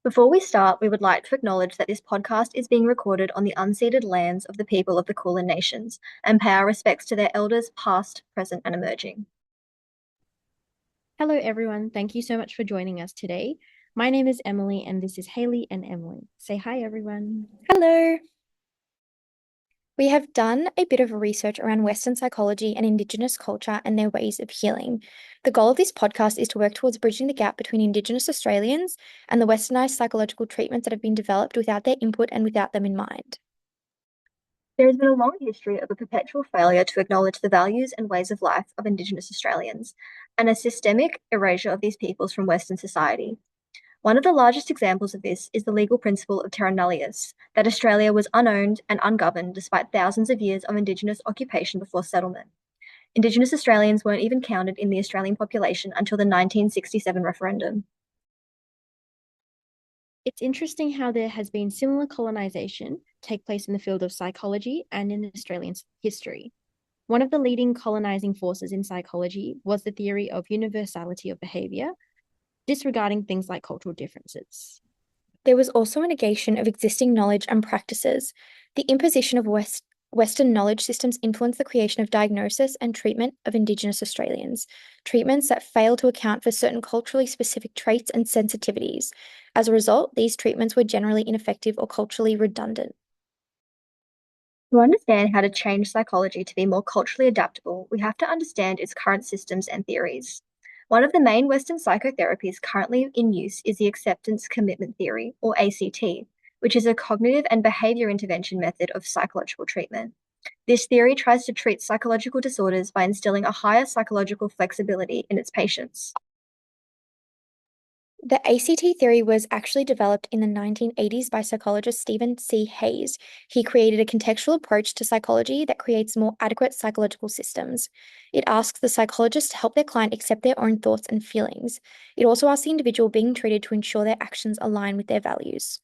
Before we start, we would like to acknowledge that this podcast is being recorded on the unceded lands of the people of the Kulin Nations and pay our respects to their elders past, present, and emerging. Hello, everyone. Thank you so much for joining us today. My name is Emily, and this is Haley and Emily. Say hi, everyone. Hello. We have done a bit of research around Western psychology and Indigenous culture and their ways of healing. The goal of this podcast is to work towards bridging the gap between Indigenous Australians and the Westernized psychological treatments that have been developed without their input and without them in mind. There has been a long history of a perpetual failure to acknowledge the values and ways of life of Indigenous Australians, and a systemic erasure of these peoples from Western society. One of the largest examples of this is the legal principle of terra nullius, that Australia was unowned and ungoverned despite thousands of years of Indigenous occupation before settlement. Indigenous Australians weren't even counted in the Australian population until the 1967 referendum. It's interesting how there has been similar colonization take place in the field of psychology and in Australian history. One of the leading colonizing forces in psychology was the theory of universality of behavior, disregarding things like cultural differences. There was also a negation of existing knowledge and practices. The imposition of Western knowledge systems influenced the creation of diagnosis and treatment of Indigenous Australians, treatments that fail to account for certain culturally specific traits and sensitivities. As a result, these treatments were generally ineffective or culturally redundant. To understand how to change psychology to be more culturally adaptable, we have to understand its current systems and theories. One of the main Western psychotherapies currently in use is the acceptance commitment theory, or ACT, which is a cognitive and behavior intervention method of psychological treatment. This theory tries to treat psychological disorders by instilling a higher psychological flexibility in its patients. The ACT theory was actually developed in the 1980s by psychologist Stephen C. Hayes. He created a contextual approach to psychology that creates more adequate psychological systems. It asks the psychologist to help their client accept their own thoughts and feelings. It also asks the individual being treated to ensure their actions align with their values.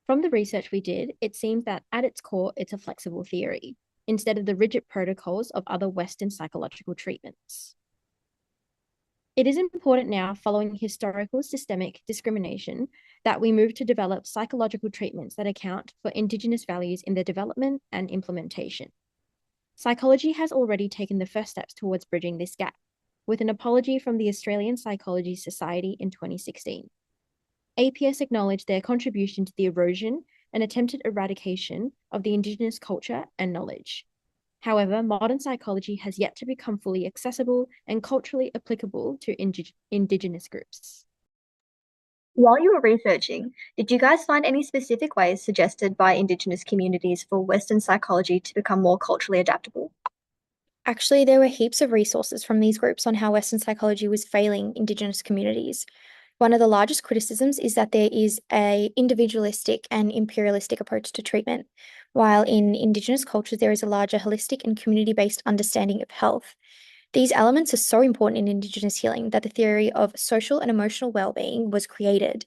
From the research we did, it seems that at its core, it's a flexible theory, instead of the rigid protocols of other Western psychological treatments. It is important now, following historical systemic discrimination, that we move to develop psychological treatments that account for Indigenous values in their development and implementation. Psychology has already taken the first steps towards bridging this gap, with an apology from the Australian Psychology Society in 2016. APS acknowledged their contribution to the erosion and attempted eradication of the Indigenous culture and knowledge. However, modern psychology has yet to become fully accessible and culturally applicable to Indigenous groups. While you were researching, did you guys find any specific ways suggested by Indigenous communities for Western psychology to become more culturally adaptable? Actually, there were heaps of resources from these groups on how Western psychology was failing Indigenous communities. One of the largest criticisms is that there is an individualistic and imperialistic approach to treatment, while in Indigenous cultures there is a larger holistic and community-based understanding of health. These elements are so important in Indigenous healing that the theory of social and emotional well-being was created.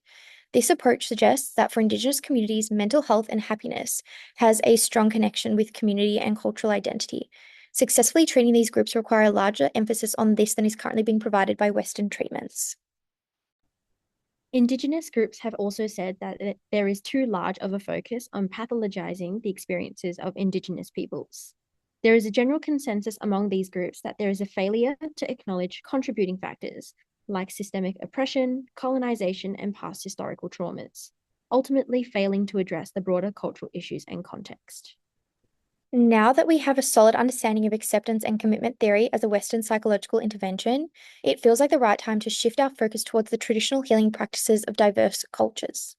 This approach suggests that for Indigenous communities, mental health and happiness has a strong connection with community and cultural identity. Successfully treating these groups require a larger emphasis on this than is currently being provided by Western treatments. Indigenous groups have also said that there is too large of a focus on pathologizing the experiences of Indigenous peoples. There is a general consensus among these groups that there is a failure to acknowledge contributing factors like systemic oppression, colonization, and past historical traumas, ultimately failing to address the broader cultural issues and context. Now that we have a solid understanding of acceptance and commitment theory as a Western psychological intervention, it feels like the right time to shift our focus towards the traditional healing practices of diverse cultures.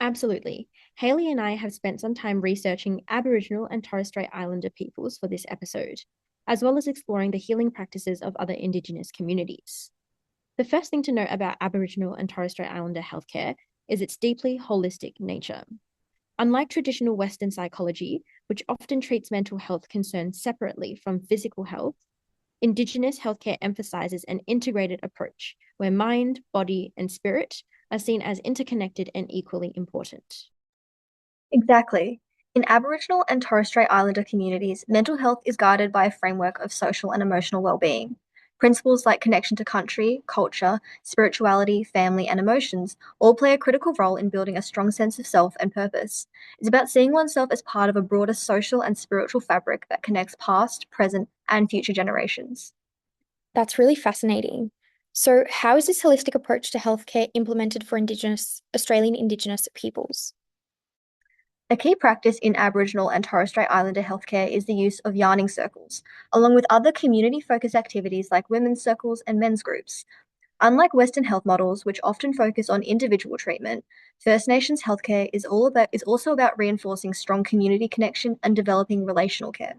Absolutely. Haley and I have spent some time researching Aboriginal and Torres Strait Islander peoples for this episode, as well as exploring the healing practices of other Indigenous communities. The first thing to note about Aboriginal and Torres Strait Islander healthcare is its deeply holistic nature. Unlike traditional Western psychology, which often treats mental health concerns separately from physical health, Indigenous healthcare emphasizes an integrated approach where mind, body, and spirit are seen as interconnected and equally important. Exactly. In Aboriginal and Torres Strait Islander communities, mental health is guided by a framework of social and emotional well-being. Principles like connection to country, culture, spirituality, family, and emotions all play a critical role in building a strong sense of self and purpose. It's about seeing oneself as part of a broader social and spiritual fabric that connects past, present, and future generations. That's really fascinating. So, how is this holistic approach to healthcare implemented for Australian Indigenous peoples? A key practice in Aboriginal and Torres Strait Islander healthcare is the use of yarning circles, along with other community focused activities like women's circles and men's groups. Unlike Western health models, which often focus on individual treatment, First Nations healthcare is also about reinforcing strong community connection and developing relational care.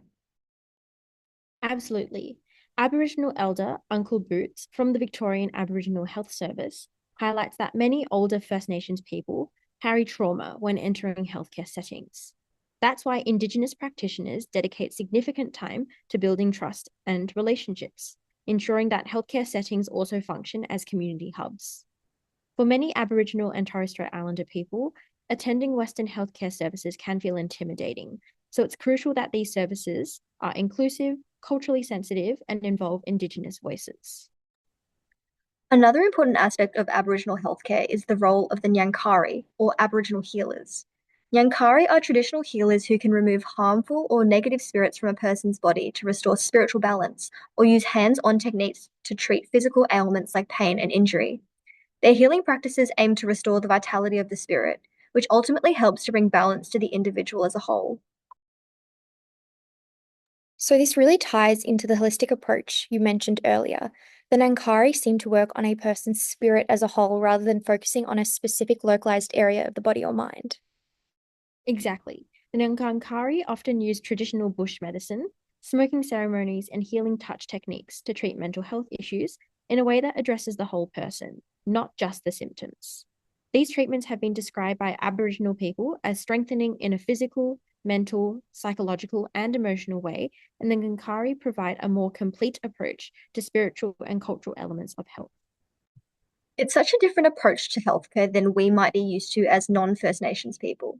Absolutely. Aboriginal elder Uncle Boots from the Victorian Aboriginal Health Service highlights that many older First Nations people carry trauma when entering healthcare settings. That's why Indigenous practitioners dedicate significant time to building trust and relationships, ensuring that healthcare settings also function as community hubs. For many Aboriginal and Torres Strait Islander people, attending Western healthcare services can feel intimidating. So it's crucial that these services are inclusive, culturally sensitive, and involve Indigenous voices. Another important aspect of Aboriginal healthcare is the role of the Nyankari, or Aboriginal healers. Nyankari are traditional healers who can remove harmful or negative spirits from a person's body to restore spiritual balance, or use hands on techniques to treat physical ailments like pain and injury. Their healing practices aim to restore the vitality of the spirit, which ultimately helps to bring balance to the individual as a whole. So, this really ties into the holistic approach you mentioned earlier. The Nankari seem to work on a person's spirit as a whole rather than focusing on a specific localized area of the body or mind. Exactly. The Nyankankari often use traditional bush medicine, smoking ceremonies, and healing touch techniques to treat mental health issues in a way that addresses the whole person, not just the symptoms. These treatments have been described by Aboriginal people as strengthening in a physical, mental, psychological, and emotional way, and the Nyankari provide a more complete approach to spiritual and cultural elements of health. It's such a different approach to healthcare than we might be used to as non First Nations people.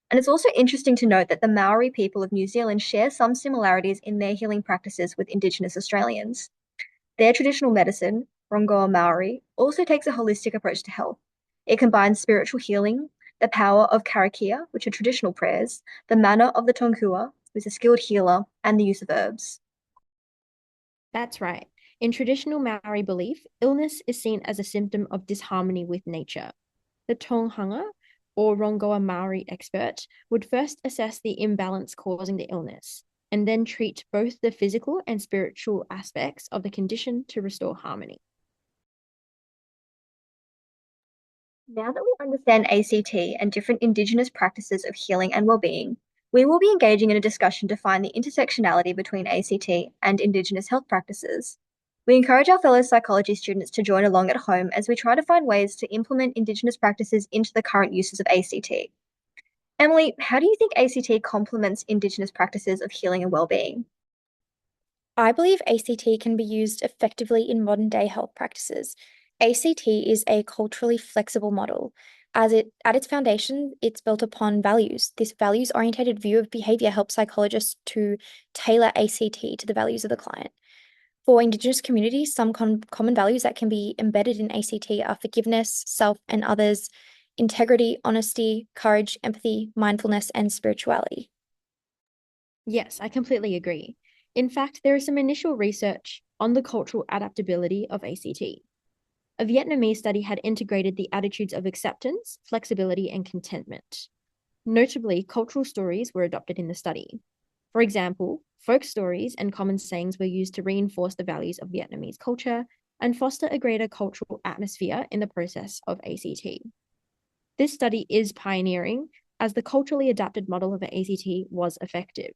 And it's also interesting to note that the Maori people of New Zealand share some similarities in their healing practices with Indigenous Australians. Their traditional medicine, Rongoa Maori, also takes a holistic approach to health. It combines spiritual healing, the power of karakia, which are traditional prayers, the mana of the tongkua, who's a skilled healer, and the use of herbs. That's right. In traditional Maori belief, illness is seen as a symptom of disharmony with nature. The Tonghanga, or Rongoa Maori expert, would first assess the imbalance causing the illness, and then treat both the physical and spiritual aspects of the condition to restore harmony. Now that we understand ACT and different Indigenous practices of healing and well-being, we will be engaging in a discussion to find the intersectionality between ACT and Indigenous health practices. We encourage our fellow psychology students to join along at home as we try to find ways to implement Indigenous practices into the current uses of ACT. Emily, how do you think ACT complements Indigenous practices of healing and well-being? I believe ACT can be used effectively in modern day health practices. ACT is a culturally flexible model. At its foundation, it's built upon values. This values oriented view of behavior helps psychologists to tailor ACT to the values of the client. For Indigenous communities, some common values that can be embedded in ACT are forgiveness, self and others, integrity, honesty, courage, empathy, mindfulness, and spirituality. Yes, I completely agree. In fact, there is some initial research on the cultural adaptability of ACT. A Vietnamese study had integrated the attitudes of acceptance, flexibility, and contentment. Notably, cultural stories were adopted in the study. For example, folk stories and common sayings were used to reinforce the values of Vietnamese culture and foster a greater cultural atmosphere in the process of ACT. This study is pioneering as the culturally adapted model of ACT was effective.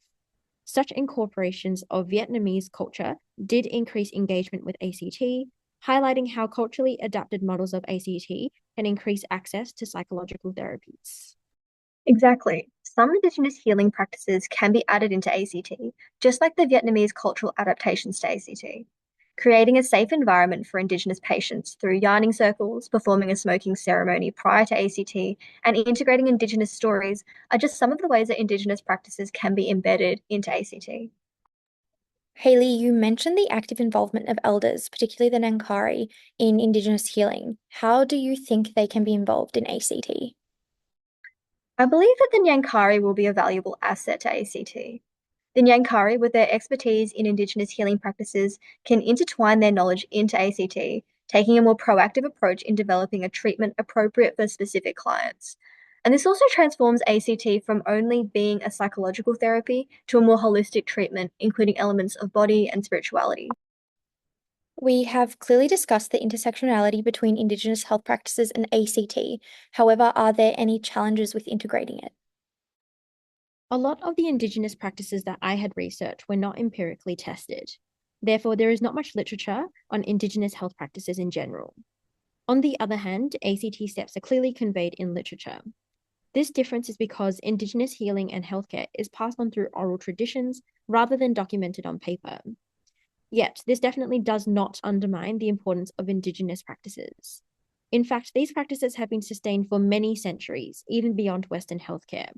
Such incorporations of Vietnamese culture did increase engagement with ACT, highlighting how culturally adapted models of ACT can increase access to psychological therapies. Exactly. Some Indigenous healing practices can be added into ACT, just like the Vietnamese cultural adaptations to ACT. Creating a safe environment for Indigenous patients through yarning circles, performing a smoking ceremony prior to ACT, and integrating Indigenous stories are just some of the ways that Indigenous practices can be embedded into ACT. Hayley, you mentioned the active involvement of elders, particularly the Nankari, in Indigenous healing. How do you think they can be involved in ACT? I believe that the Nyankari will be a valuable asset to ACT. The Nyankari, with their expertise in Indigenous healing practices, can intertwine their knowledge into ACT, taking a more proactive approach in developing a treatment appropriate for specific clients. And this also transforms ACT from only being a psychological therapy to a more holistic treatment, including elements of body and spirituality. We have clearly discussed the intersectionality between Indigenous health practices and ACT. However, are there any challenges with integrating it? A lot of the Indigenous practices that I had researched were not empirically tested. Therefore, there is not much literature on Indigenous health practices in general. On the other hand, ACT steps are clearly conveyed in literature. This difference is because Indigenous healing and healthcare is passed on through oral traditions rather than documented on paper. Yet, this definitely does not undermine the importance of Indigenous practices. In fact, these practices have been sustained for many centuries, even beyond Western healthcare.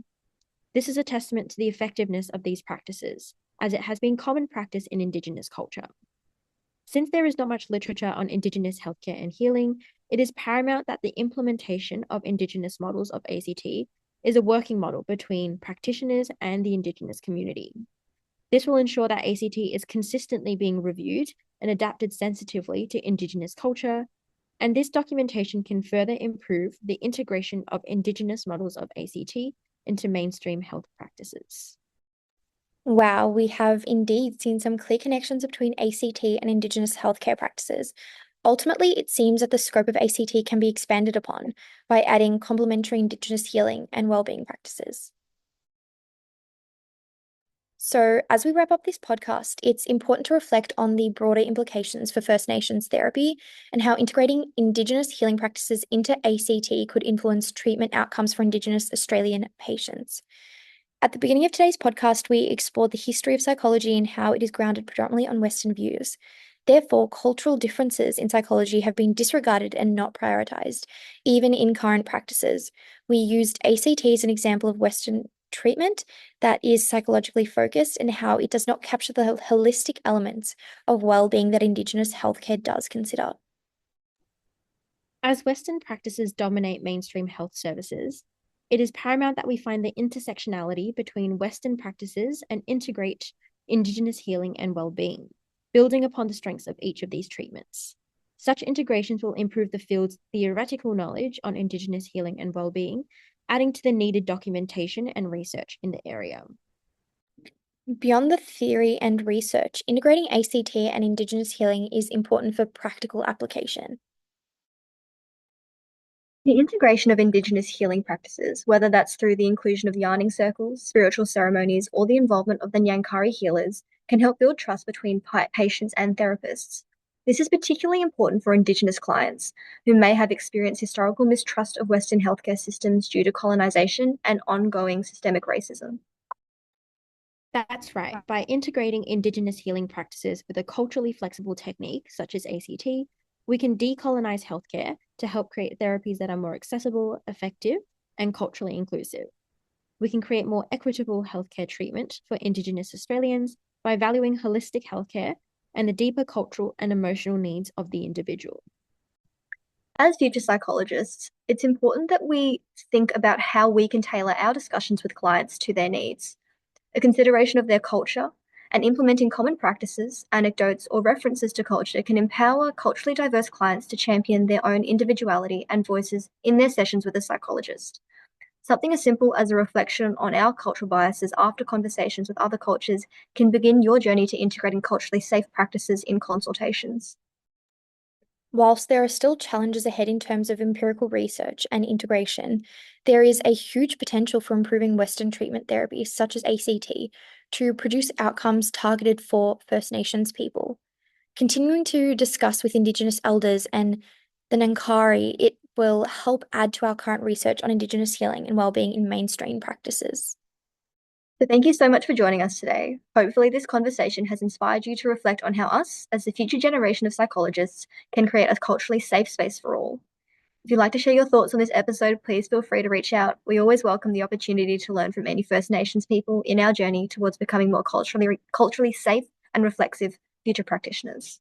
This is a testament to the effectiveness of these practices, as it has been common practice in Indigenous culture. Since there is not much literature on Indigenous healthcare and healing, it is paramount that the implementation of Indigenous models of ACT is a working model between practitioners and the Indigenous community. This will ensure that ACT is consistently being reviewed and adapted sensitively to Indigenous culture, and this documentation can further improve the integration of Indigenous models of ACT into mainstream health practices. Wow, we have indeed seen some clear connections between ACT and Indigenous healthcare practices. Ultimately, it seems that the scope of ACT can be expanded upon by adding complementary Indigenous healing and wellbeing practices. So, as we wrap up this podcast, it's important to reflect on the broader implications for First Nations therapy and how integrating Indigenous healing practices into ACT could influence treatment outcomes for Indigenous Australian patients. At the beginning of today's podcast, we explored the history of psychology and how it is grounded predominantly on Western views. Therefore, cultural differences in psychology have been disregarded and not prioritized, even in current practices. We used ACT as an example of Western treatment that is psychologically focused and how it does not capture the holistic elements of well-being that Indigenous healthcare does consider. As Western practices dominate mainstream health services, it is paramount that we find the intersectionality between Western practices and integrate Indigenous healing and well-being, building upon the strengths of each of these treatments. Such integrations will improve the field's theoretical knowledge on Indigenous healing and well-being, adding to the needed documentation and research in the area. Beyond the theory and research, integrating ACT and Indigenous healing is important for practical application. The integration of Indigenous healing practices, whether that's through the inclusion of yarning circles, spiritual ceremonies, or the involvement of the Nyankari healers, can help build trust between patients and therapists. This is particularly important for Indigenous clients who may have experienced historical mistrust of Western healthcare systems due to colonization and ongoing systemic racism. That's right. By integrating Indigenous healing practices with a culturally flexible technique, such as ACT, we can decolonize healthcare to help create therapies that are more accessible, effective, and culturally inclusive. We can create more equitable healthcare treatment for Indigenous Australians by valuing holistic healthcare and the deeper cultural and emotional needs of the individual. As future psychologists, it's important that we think about how we can tailor our discussions with clients to their needs. A consideration of their culture, and implementing common practices, anecdotes, or references to culture can empower culturally diverse clients to champion their own individuality and voices in their sessions with a psychologist. Something as simple as a reflection on our cultural biases after conversations with other cultures can begin your journey to integrating culturally safe practices in consultations. Whilst there are still challenges ahead in terms of empirical research and integration, there is a huge potential for improving Western treatment therapies, such as ACT, to produce outcomes targeted for First Nations people. Continuing to discuss with Indigenous elders and the Nankari, it will help add to our current research on Indigenous healing and wellbeing in mainstream practices. So thank you so much for joining us today. Hopefully this conversation has inspired you to reflect on how us, as the future generation of psychologists, can create a culturally safe space for all. If you'd like to share your thoughts on this episode, please feel free to reach out. We always welcome the opportunity to learn from any First Nations people in our journey towards becoming more culturally safe and reflexive future practitioners.